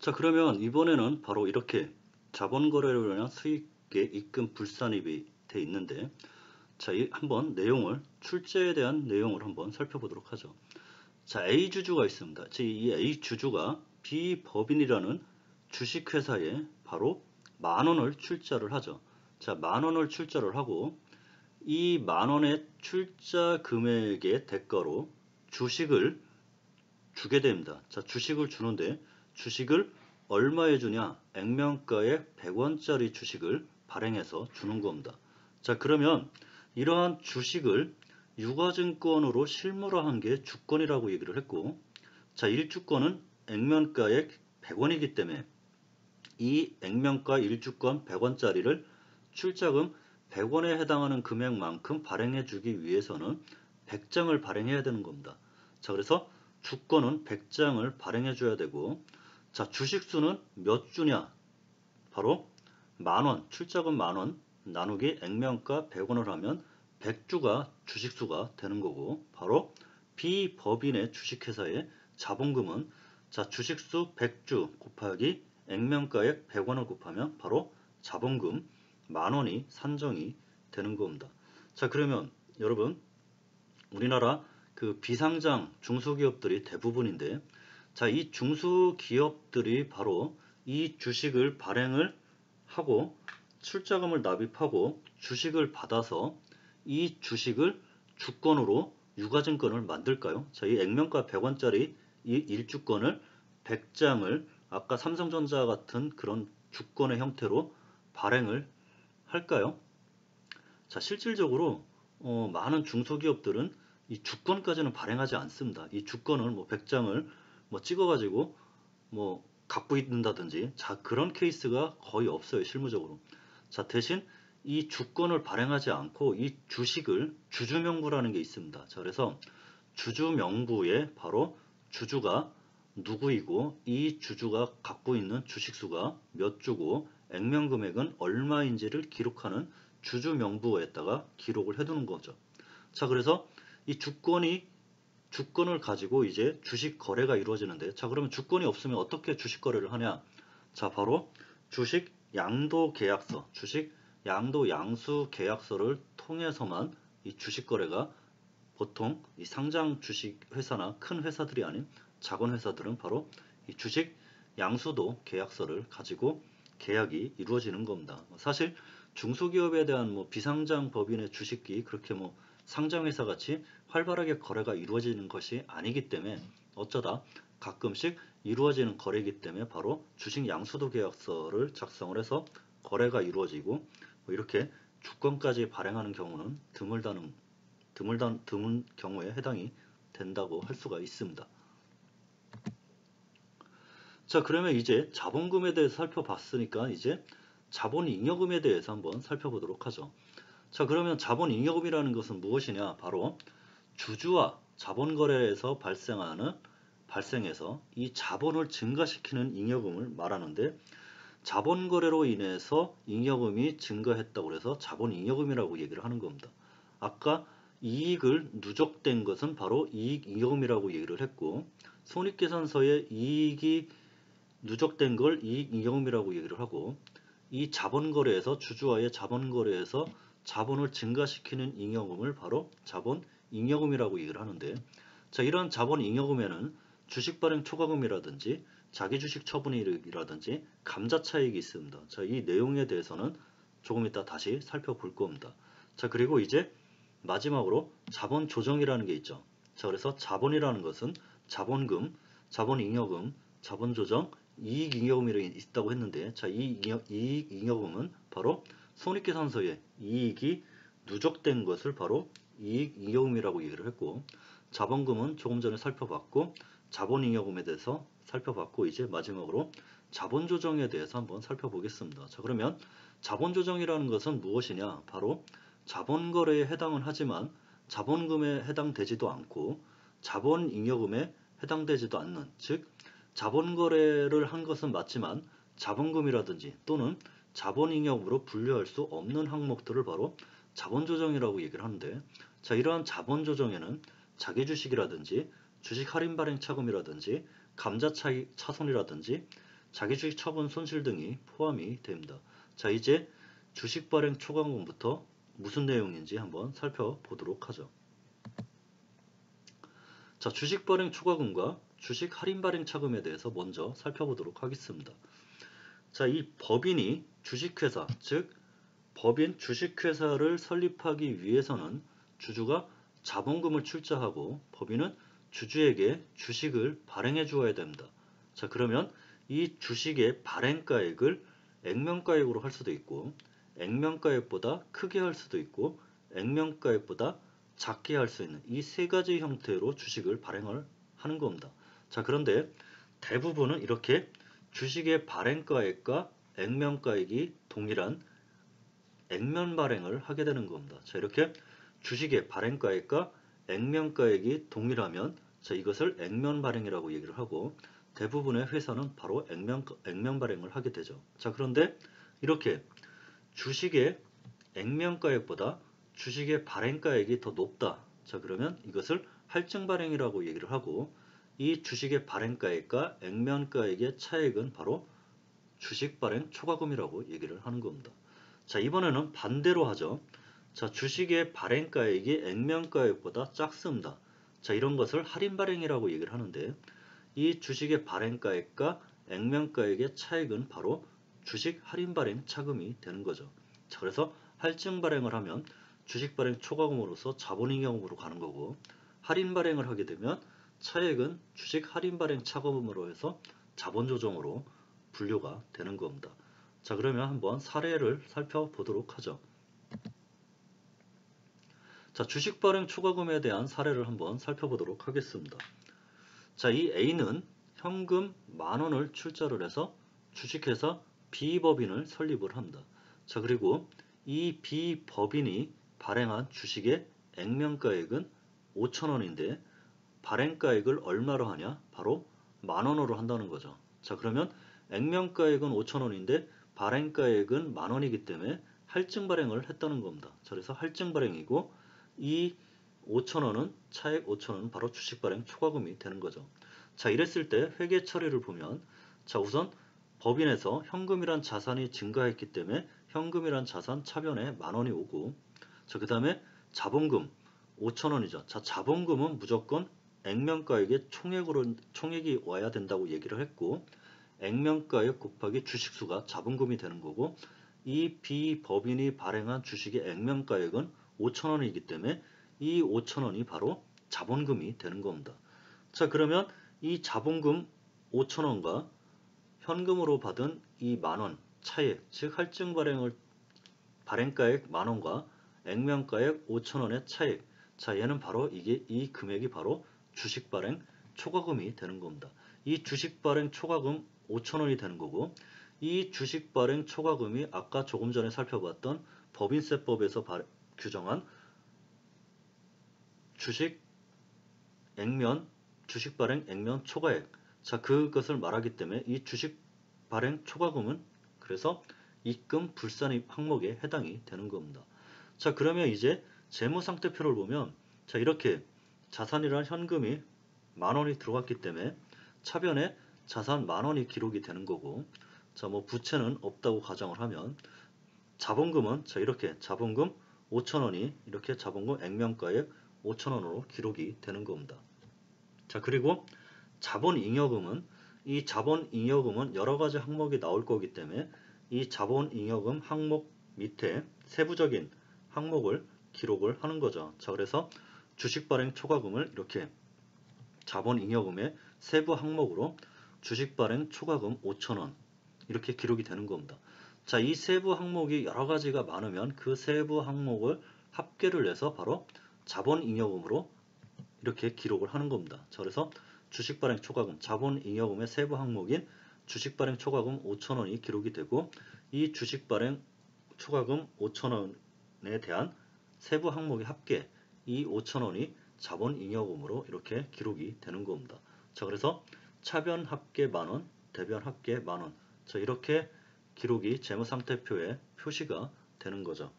자, 그러면 이번에는 바로 이렇게 자본 거래로 인한 수익의 입금 불산입이 돼 있는데, 자, 한번 내용을 출제에 대한 내용을 한번 살펴보도록 하죠. 자, A 주주가 있습니다. 이 A 주주가 B 법인이라는 주식회사에 바로 10,000원을 출자를 하죠. 자, 10,000원을 출자를 하고 이 10,000원의 출자 금액의 대가로 주식을 주게 됩니다. 자, 주식을 주는데 주식을 얼마에 주냐? 액면가의 100원짜리 주식을 발행해서 주는 겁니다. 자, 그러면 이러한 주식을 유가증권으로 실물화한 게 주권이라고 얘기를 했고, 자, 1주권은 액면가액 100원이기 때문에 이 액면가 1주권 100원짜리를 출자금 100원에 해당하는 금액만큼 발행해 주기 위해서는 100장을 발행해야 되는 겁니다. 자, 그래서 주권은 100장을 발행해 줘야 되고, 자, 주식수는 몇 주냐? 바로 10,000원, 출자금 10,000원 나누기 액면가 100원을 하면 100주가 주식수가 되는 거고, 바로 B법인의 주식회사의 자본금은, 자, 주식수 100주 곱하기 액면가액 100원을 곱하면 바로 자본금 10,000원이 산정이 되는 겁니다. 자, 그러면 여러분, 우리나라 그 비상장 중소기업들이 대부분인데, 자, 이 중소기업들이 바로 이 주식을 발행을 하고 출자금을 납입하고 주식을 받아서 이 주식을 주권으로 유가증권을 만들까요? 자, 이 액면가 100원짜리 이 1주권을 100장을 아까 삼성전자 같은 그런 주권의 형태로 발행을 할까요? 자, 실질적으로 많은 중소기업들은 이 주권까지는 발행하지 않습니다. 이 주권을 뭐 100장을 뭐 찍어가지고 뭐 갖고 있는다든지, 자, 그런 케이스가 거의 없어요, 실무적으로. 자, 대신 이 주권을 발행하지 않고 이 주식을 주주명부라는 게 있습니다. 자, 그래서 주주명부에 바로 주주가 누구이고 이 주주가 갖고 있는 주식수가 몇 주고 액면금액은 얼마인지를 기록하는 주주명부에다가 기록을 해두는 거죠. 자, 그래서 이 주권을 가지고 이제 주식 거래가 이루어지는데, 자, 그러면 주권이 없으면 어떻게 주식 거래를 하냐? 자, 바로 주식 양도 계약서, 주식 양도 양수 계약서를 통해서만 이 주식 거래가, 보통 이 상장 주식 회사나 큰 회사들이 아닌 작은 회사들은 바로 이 주식 양수도 계약서를 가지고 계약이 이루어지는 겁니다. 사실 중소기업에 대한 뭐 비상장 법인의 주식이 그렇게 뭐 상장회사 같이 활발하게 거래가 이루어지는 것이 아니기 때문에 어쩌다 가끔씩 이루어지는 거래이기 때문에 바로 주식 양수도 계약서를 작성을 해서 거래가 이루어지고, 뭐 이렇게 주권까지 발행하는 경우는 드문 경우에 해당이 된다고 할 수가 있습니다. 자, 그러면 이제 자본금에 대해서 살펴봤으니까 이제 자본잉여금에 대해서 한번 살펴보도록 하죠. 자, 그러면 자본잉여금이라는 것은 무엇이냐? 바로 주주와 자본거래에서 발생해서 이 자본을 증가시키는 잉여금을 말하는데, 자본거래로 인해서 잉여금이 증가했다고 해서 자본잉여금이라고 얘기를 하는 겁니다. 아까 이익을 누적된 것은 바로 이익잉여금이라고 얘기를 했고, 손익계산서에 이익이 누적된 걸 이익잉여금이라고 얘기를 하고, 이 자본거래에서 주주와의 자본거래에서 자본을 증가시키는 잉여금을 바로 자본잉여금이라고 얘기를 하는데, 자, 이러한 자본잉여금에는 주식발행 초과금이라든지 자기주식 처분이익이라든지 감자차익이 있습니다. 자, 이 내용에 대해서는 조금 이따 다시 살펴볼 겁니다. 자, 그리고 이제 마지막으로 자본조정이라는 게 있죠. 자, 그래서 자본이라는 것은 자본금, 자본잉여금, 자본조정, 이익잉여금이 있다고 했는데, 자, 이 이익잉여금은 바로 손익계산서에 이익이 누적된 것을 바로 이익잉여금이라고 얘기를 했고, 자본금은 조금 전에 살펴봤고, 자본잉여금에 대해서 살펴봤고, 이제 마지막으로 자본조정에 대해서 한번 살펴보겠습니다. 자, 그러면 자본조정이라는 것은 무엇이냐? 바로 자본거래에 해당은 하지만 자본금에 해당되지도 않고 자본잉여금에 해당되지도 않는, 즉 자본거래를 한 것은 맞지만 자본금이라든지 또는 자본잉여금으로 분류할 수 없는 항목들을 바로 자본조정이라고 얘기를 하는데, 자, 이러한 자본조정에는 자기주식이라든지 주식 할인 발행 차금이라든지 감자차익 차손이라든지 자기주식 처분 손실 등이 포함이 됩니다. 자, 이제 주식 발행 초과금부터 무슨 내용인지 한번 살펴보도록 하죠. 자, 주식 발행 초과금과 주식 할인 발행 차금에 대해서 먼저 살펴보도록 하겠습니다. 자, 이 법인이 주식회사, 즉 법인 주식회사를 설립하기 위해서는 주주가 자본금을 출자하고 법인은 주주에게 주식을 발행해 주어야 됩니다. 자, 그러면 이 주식의 발행가액을 액면가액으로 할 수도 있고 액면가액보다 크게 할 수도 있고 액면가액보다 작게 할 수 있는 이 세 가지 형태로 주식을 발행을 하는 겁니다. 자, 그런데 대부분은 이렇게 주식의 발행가액과 액면가액이 동일한 액면 발행을 하게 되는 겁니다. 자, 이렇게 주식의 발행가액과 액면가액이 동일하면 자, 이것을 액면 발행이라고 얘기를 하고 대부분의 회사는 바로 액면 발행을 하게 되죠. 자, 그런데 이렇게 주식의 액면가액보다 주식의 발행가액이 더 높다. 자, 그러면 이것을 할증 발행이라고 얘기를 하고 이 주식의 발행가액과 액면가액의 차액은 바로 주식 발행 초과금이라고 얘기를 하는 겁니다. 자, 이번에는 반대로 하죠. 자, 주식의 발행가액이 액면가액보다 작습니다. 자, 이런 것을 할인 발행이라고 얘기를 하는데 이 주식의 발행가액과 액면가액의 차액은 바로 주식 할인 발행 차금이 되는 거죠. 자, 그래서 할증 발행을 하면 주식 발행 초과금으로서 자본잉여금으로 가는 거고 할인 발행을 하게 되면 차액은 주식 할인 발행 차금으로 해서 자본 조정으로 분류가 되는 겁니다. 자, 그러면 한번 사례를 살펴보도록 하죠. 자, 주식 발행 초과금에 대한 사례를 한번 살펴보도록 하겠습니다. 자, 이 A는 현금 10,000원을 출자를 해서 주식회사 B법인을 설립을 합니다. 자, 그리고 이 B법인이 발행한 주식의 액면가액은 5,000원인데 발행가액을 얼마로 하냐? 바로 10,000원으로 한다는 거죠. 자, 그러면 액면가액은 5,000원인데 발행가액은 10,000원이기 때문에 할증 발행을 했다는 겁니다. 자, 그래서 할증 발행이고 이 5,000원은 차액 5,000원은 바로 주식 발행 초과금이 되는 거죠. 자, 이랬을 때 회계 처리를 보면 자, 우선 법인에서 현금이란 자산이 증가했기 때문에 현금이란 자산 차변에 10,000원이 오고 자, 그 다음에 자본금 5,000원이죠. 자, 자본금은 무조건 액면가액의 총액이 와야 된다고 얘기를 했고 액면가액 곱하기 주식수가 자본금이 되는 거고 이 B법인이 발행한 주식의 액면가액은 5,000원이기 때문에 이 5,000원이 바로 자본금이 되는 겁니다. 자, 그러면 이 자본금 5,000원과 현금으로 받은 이 10,000원 차액, 즉 할증 발행가액 10,000원과 액면가액 5,000원의 차액. 자, 얘는 바로 이 금액이 바로 주식 발행 초과금이 되는 겁니다. 이 주식 발행 초과금 5,000원이 되는 거고 이 주식 발행 초과금이 아까 조금 전에 살펴봤던 법인세법에서 규정한 주식 발행 액면 초과액. 자, 그것을 말하기 때문에 이 주식 발행 초과금은 그래서 입금 불산입 항목에 해당이 되는 겁니다. 자, 그러면 이제 재무상태표를 보면 자, 이렇게 자산이란 현금이 10,000원이 들어갔기 때문에 차변에 자산 10,000원이 기록이 되는 거고 자, 뭐 부채는 없다고 가정을 하면 자본금은 자, 이렇게 자본금 5,000원이 이렇게 자본금 액면가액 5,000원으로 기록이 되는 겁니다. 자, 그리고 자본잉여금은 이 자본잉여금은 여러 가지 항목이 나올 거기 때문에 이 자본잉여금 항목 밑에 세부적인 항목을 기록을 하는 거죠. 자, 그래서 주식발행 초과금을 이렇게 자본잉여금의 세부 항목으로 주식발행 초과금 5,000원 이렇게 기록이 되는 겁니다. 자, 이 세부 항목이 여러 가지가 많으면 그 세부 항목을 합계를 해서 바로 자본잉여금으로 이렇게 기록을 하는 겁니다. 자, 그래서 주식발행 초과금, 자본잉여금의 세부 항목인 주식발행 초과금 5,000원이 기록이 되고 이 주식발행 초과금 5,000원에 대한 세부 항목의 합계 이 5,000원이 자본잉여금으로 이렇게 기록이 되는 겁니다. 자, 그래서 차변 합계 만원, 대변 합계 만원. 자, 이렇게 기록이 재무상태표에 표시가 되는 거죠.